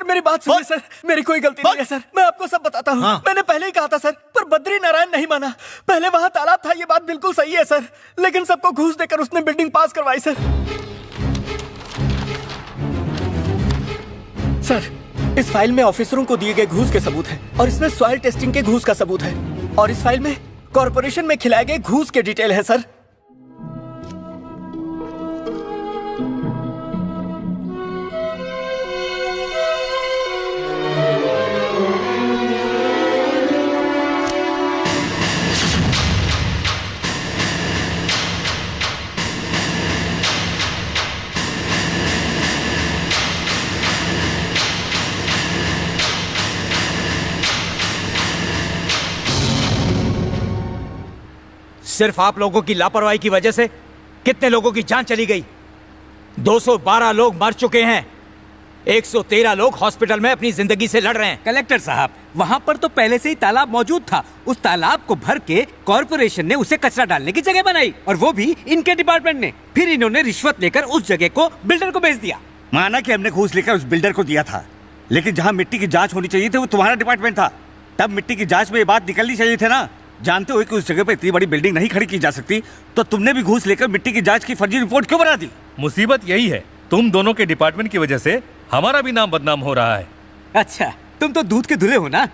मेरी बात सुनिए सर, मेरी कोई गलती नहीं है सर, मैं आपको सब बताता हूँ। मैंने पहले ही कहा था सर, पर बद्री नारायण नहीं माना। पहले वहाँ तालाब था, ये बात बिल्कुल सही है सर, लेकिन सबको घूस देकर उसने बिल्डिंग पास करवाई सर। सर, इस फाइल में ऑफिसरों को दिए गए घूस के सबूत हैं और इसमें सॉइल टेस्टिंग के घूस का सबूत है और इस फाइल में कॉर्पोरेशन में खिलाए गए घूस के डिटेल है सर। सिर्फ आप लोगों की लापरवाही की वजह से कितने लोगों की जान चली गई। 212 लोग मर चुके हैं, 113 लोग हॉस्पिटल में अपनी जिंदगी से लड़ रहे हैं। कलेक्टर साहब, वहाँ पर तो पहले से ही तालाब मौजूद था। उस तालाब को भर के कॉर्पोरेशन ने उसे कचरा डालने की जगह बनाई और वो भी इनके डिपार्टमेंट ने। फिर इन्होंने रिश्वत लेकर उस जगह को बिल्डर को बेच दिया। माना कि हमने घूस लेकर उस बिल्डर को दिया था, लेकिन जहाँ मिट्टी की जांच होनी चाहिए थी वो तुम्हारा डिपार्टमेंट था। तब मिट्टी की जांच में ये बात निकलनी चाहिए थी ना। जानते हो कि उस जगह पे इतनी बड़ी बिल्डिंग नहीं खड़ी की जा सकती, तो तुमने भी घूस लेकर मिट्टी की जांच की फर्जी रिपोर्ट क्यों बना दी? मुसीबत यही है, तुम दोनों के डिपार्टमेंट की वजह से हमारा भी नाम बदनाम हो रहा है। अच्छा, तुम तो दूध के धुले हो ना।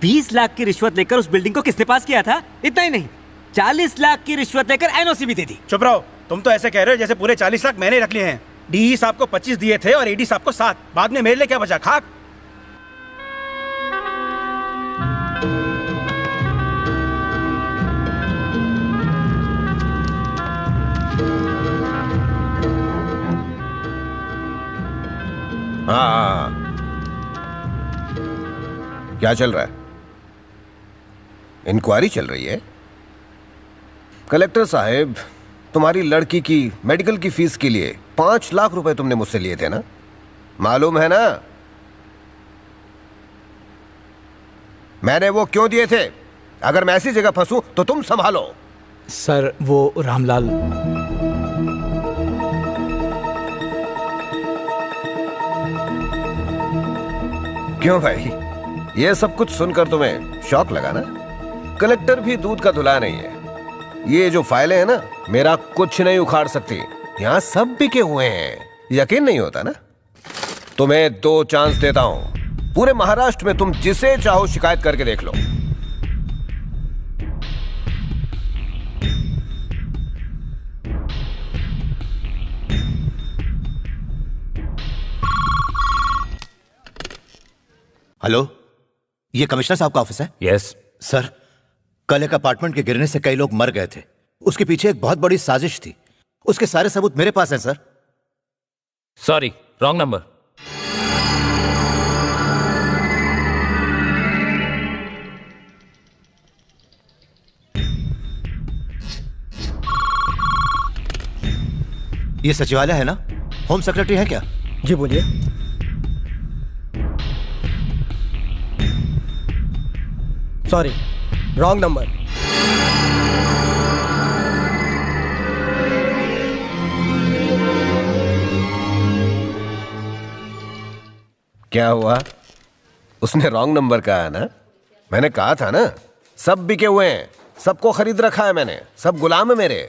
20 लाख की रिश्वत लेकर उस बिल्डिंग को किसने पास किया था? इतना ही नहीं, 40 लाख की रिश्वत लेकर एनओसी भी दे दी। चुप रहो, तुम तो ऐसे कह रहे हो जैसे पूरे 40 लाख मैंने रख लिए हैं। डीई साहब को 25 दिए थे और एडी साहब को 7। बाद में मेरे लिए क्या बचा? खाक। हाँ, क्या चल रहा है? इंक्वायरी चल रही है। कलेक्टर साहब, तुम्हारी लड़की की मेडिकल की फीस के लिए 5 लाख रुपए तुमने मुझसे लिए थे ना, मालूम है ना? मैंने वो क्यों दिए थे? अगर मैं ऐसी जगह फंसूं तो तुम संभालो। सर, वो रामलाल। क्यों भाई, ये सब कुछ सुनकर तुम्हें शौक लगा ना? कलेक्टर भी दूध का धुला नहीं है। ये जो फाइलें हैं ना, मेरा कुछ नहीं उखाड़ सकती। यहाँ सब बिके हुए हैं, यकीन नहीं होता ना? तुम्हें 2 चांस देता हूं। पूरे महाराष्ट्र में तुम जिसे चाहो शिकायत करके देख लो। हेलो, ये कमिश्नर साहब का ऑफिस है? यस सर, कल एक अपार्टमेंट के गिरने से कई लोग मर गए थे। उसके पीछे एक बहुत बड़ी साजिश थी। उसके सारे सबूत मेरे पास हैं सर। Sorry, wrong number. ये सचिवालय है ना? होम सेक्रेटरी है क्या? जी बोलिए। Sorry, wrong number. क्या हुआ? उसने रॉन्ग नंबर कहा ना? मैंने कहा था ना, सब बिके हुए हैं, सबको खरीद रखा है मैंने, सब गुलाम है मेरे।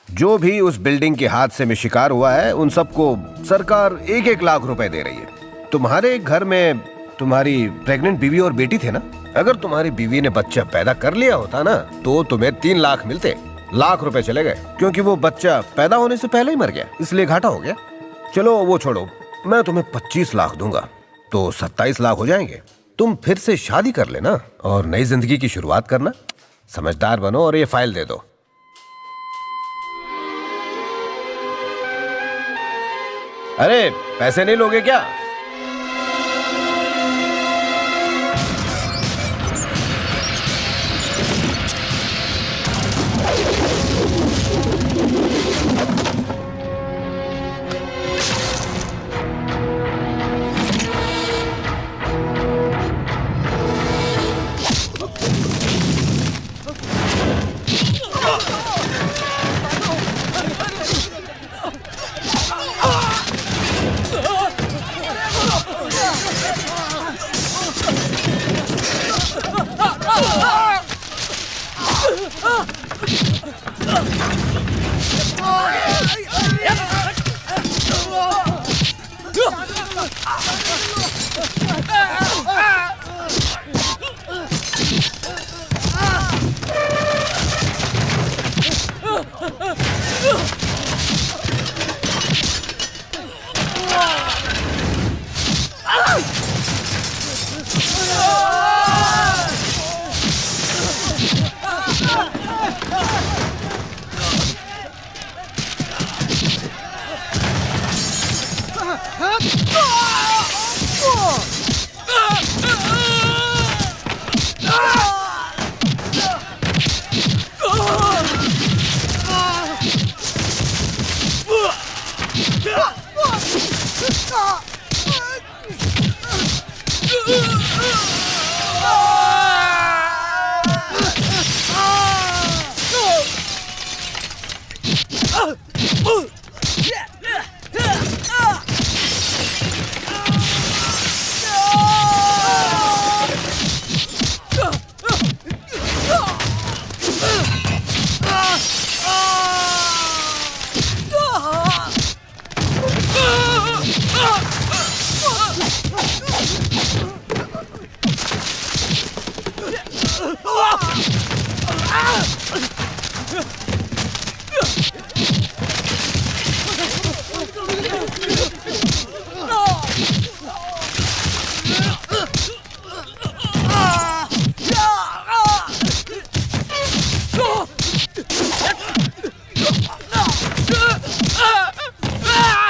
जो भी उस बिल्डिंग के हादसे में शिकार हुआ है, उन सबको सरकार 1-1 लाख रुपए दे रही है। तुम्हारे घर में तुम्हारी प्रेग्नेंट बीवी और बेटी थे ना? अगर तुम्हारी बीवी ने बच्चा पैदा कर लिया होता ना, तो तुम्हें 3 लाख मिलते। लाख रुपए चले गए, क्योंकि वो बच्चा पैदा होने से पहले ही मर गया, इसलिए घाटा हो गया। चलो वो छोड़ो, मैं तुम्हें 25 लाख दूंगा, तो 27 लाख हो जाएंगे। तुम फिर से शादी कर लेना और नई जिंदगी की शुरुआत करना। समझदार बनो और ये फाइल दे दो। अरे, पैसे नहीं लोगे क्या?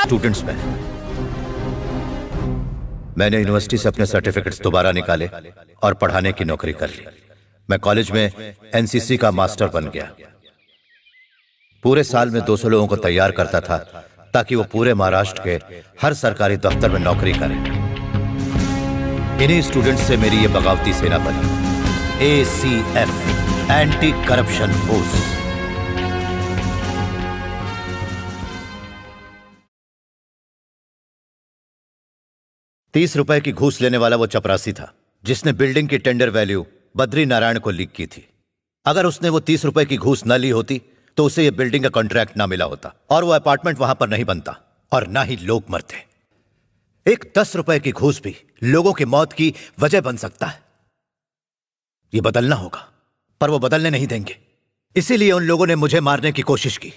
स्टूडेंट्स में मैंने यूनिवर्सिटी से अपने सर्टिफिकेट्स दोबारा निकाले और पढ़ाने की नौकरी कर ली। मैं कॉलेज में एनसीसी का मास्टर बन गया। पूरे साल में 200 लोगों को तैयार करता था ताकि वो पूरे महाराष्ट्र के हर सरकारी दफ्तर में नौकरी करें। इन्हीं स्टूडेंट्स से मेरी ये बगावती सेना बनी, ACF, एंटी करप्शन फोर्स। ₹30 की घूस लेने वाला वो चपरासी था जिसने बिल्डिंग की टेंडर वैल्यू बद्री नारायण को लीक की थी। अगर उसने वो ₹30 की घूस न ली होती तो उसे ये बिल्डिंग का कॉन्ट्रैक्ट ना मिला होता और वो अपार्टमेंट वहां पर नहीं बनता और ना ही लोग मरते। एक ₹10 की घूस भी लोगों की मौत की वजह बन सकता है। ये बदलना होगा, पर वो बदलने नहीं देंगे। इसीलिए उन लोगों ने मुझे मारने की कोशिश की।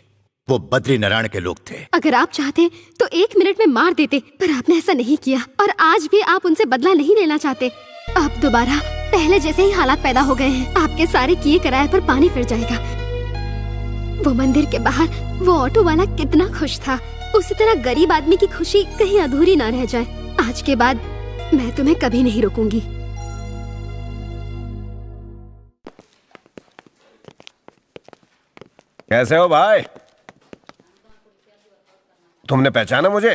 वो बद्री नारायण के लोग थे। अगर आप चाहते तो 1 मिनट में मार देते, पर आपने ऐसा नहीं किया और आज भी आप उनसे बदला नहीं लेना चाहते। अब दोबारा पहले जैसे ही हालात पैदा हो गए हैं। आपके सारे किए कराए पर पानी फिर जाएगा। वो मंदिर के बाहर वो ऑटो वाला कितना खुश था। उसी तरह गरीब आदमी की खुशी कहीं अधूरी ना रह जाए। आज के बाद मैं तुम्हें कभी नहीं रोकूंगी। कैसे हो भाई? तुमने पहचाना मुझे?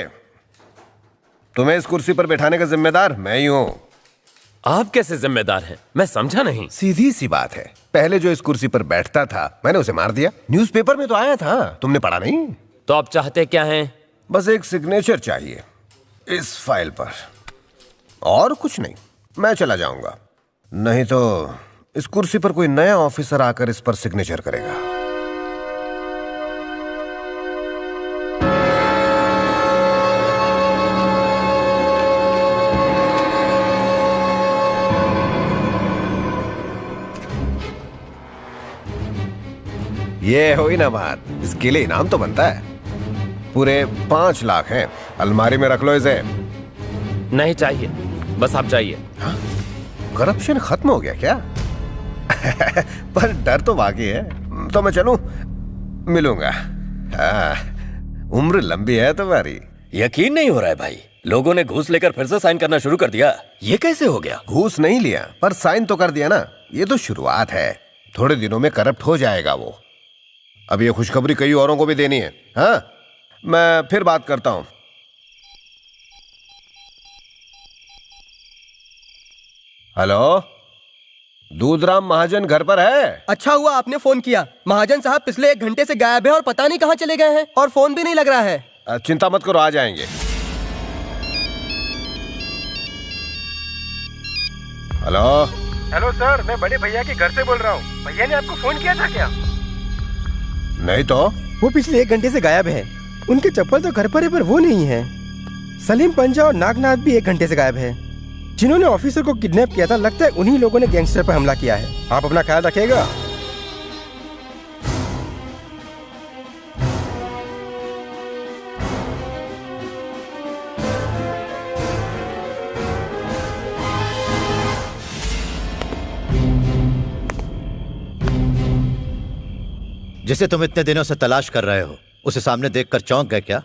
तुम्हें इस कुर्सी पर बैठाने का जिम्मेदार मैं ही हूं। आप कैसे जिम्मेदार हैं? मैं समझा नहीं। सीधी सी बात है, पहले जो इस कुर्सी पर बैठता था मैंने उसे मार दिया। न्यूज़पेपर में तो आया था, तुमने पढ़ा नहीं? तो आप चाहते क्या हैं? बस एक सिग्नेचर चाहिए इस फाइल पर, और कुछ नहीं। मैं चला जाऊंगा, नहीं तो इस कुर्सी पर कोई नया ऑफिसर आकर इस पर सिग्नेचर करेगा। ये हुई ना बात। इसके लिए इनाम तो बनता है। पूरे 5 लाख हैं, अलमारी में रख लो इसे। नहीं चाहिए, बस आप जाइए। हाँ? करप्शन खत्म हो गया क्या? पर डर तो बाकी है। तो मैं चलूं? मिलूंगा। उम्र लंबी है तुम्हारी। यकीन नहीं हो रहा है भाई, लोगों ने घूस लेकर फिर से साइन करना शुरू कर दिया। ये कैसे हो गया? घूस नहीं लिया, पर साइन तो कर दिया ना। ये तो शुरुआत है, थोड़े दिनों में करप्ट हो जाएगा वो। अब ये खुशखबरी कई औरों को भी देनी है। हाँ, मैं फिर बात करता हूं। हेलो, दूधराम महाजन घर पर है? अच्छा हुआ आपने फोन किया। महाजन साहब पिछले 1 घंटे से गायब है और पता नहीं कहाँ चले गए हैं, और फोन भी नहीं लग रहा है। चिंता मत करो, आ जाएंगे। हेलो हेलो सर, मैं बड़े भैया के घर से बोल रहा हूँ। भैया ने आपको फोन किया था क्या? नहीं तो वो पिछले 1 घंटे से गायब है। उनके चप्पल तो घर पर है पर वो नहीं है। सलीम पंजा और नागनाथ भी 1 घंटे से गायब है। जिन्होंने ऑफिसर को किडनैप किया था, लगता है उन्हीं लोगों ने गैंगस्टर पर हमला किया है। आप अपना ख्याल रखिएगा। जिसे तुम इतने दिनों से तलाश कर रहे हो, उसे सामने देखकर चौंक गए क्या?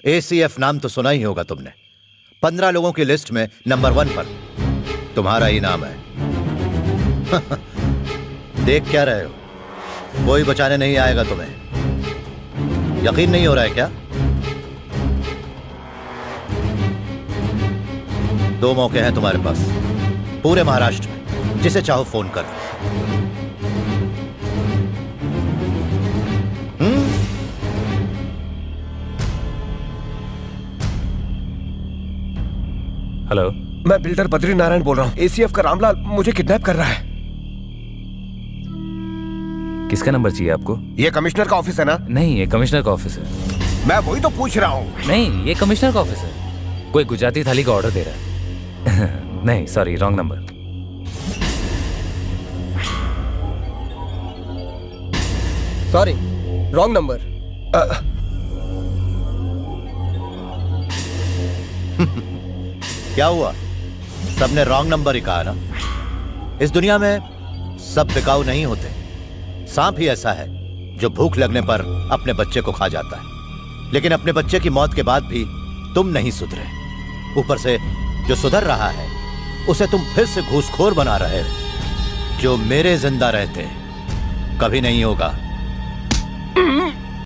ACF नाम तो सुना ही होगा तुमने। 15 लोगों की लिस्ट में नंबर 1 पर तुम्हारा ही नाम है। देख क्या रहे हो? कोई बचाने नहीं आएगा तुम्हें। यकीन नहीं हो रहा है क्या? 2 मौके हैं तुम्हारे पास पूरे महाराष्ट्र में, जिसे चाहो फोन कर। हेलो, मैं बिल्डर बद्री नारायण बोल रहा हूँ। ACF का रामलाल मुझे किडनैप कर रहा है। किसका नंबर चाहिए आपको? ये कमिश्नर का ऑफिस है ना? नहीं, ये कमिश्नर का ऑफिस है। मैं वही तो पूछ रहा हूँ। नहीं, ये कमिश्नर का ऑफिस है। कोई गुजराती थाली का ऑर्डर दे रहा है। नहीं, sorry, wrong number. Sorry, wrong number. क्या हुआ? सबने रॉन्ग नंबर ही कहा ना। इस दुनिया में सब बिकाऊ नहीं होते। सांप ही ऐसा है जो भूख लगने पर अपने बच्चे को खा जाता है, लेकिन अपने बच्चे की मौत के बाद भी तुम नहीं सुधरे। ऊपर से जो सुधर रहा है उसे तुम फिर से घूसखोर बना रहे हो। जो मेरे जिंदा रहते कभी नहीं होगा।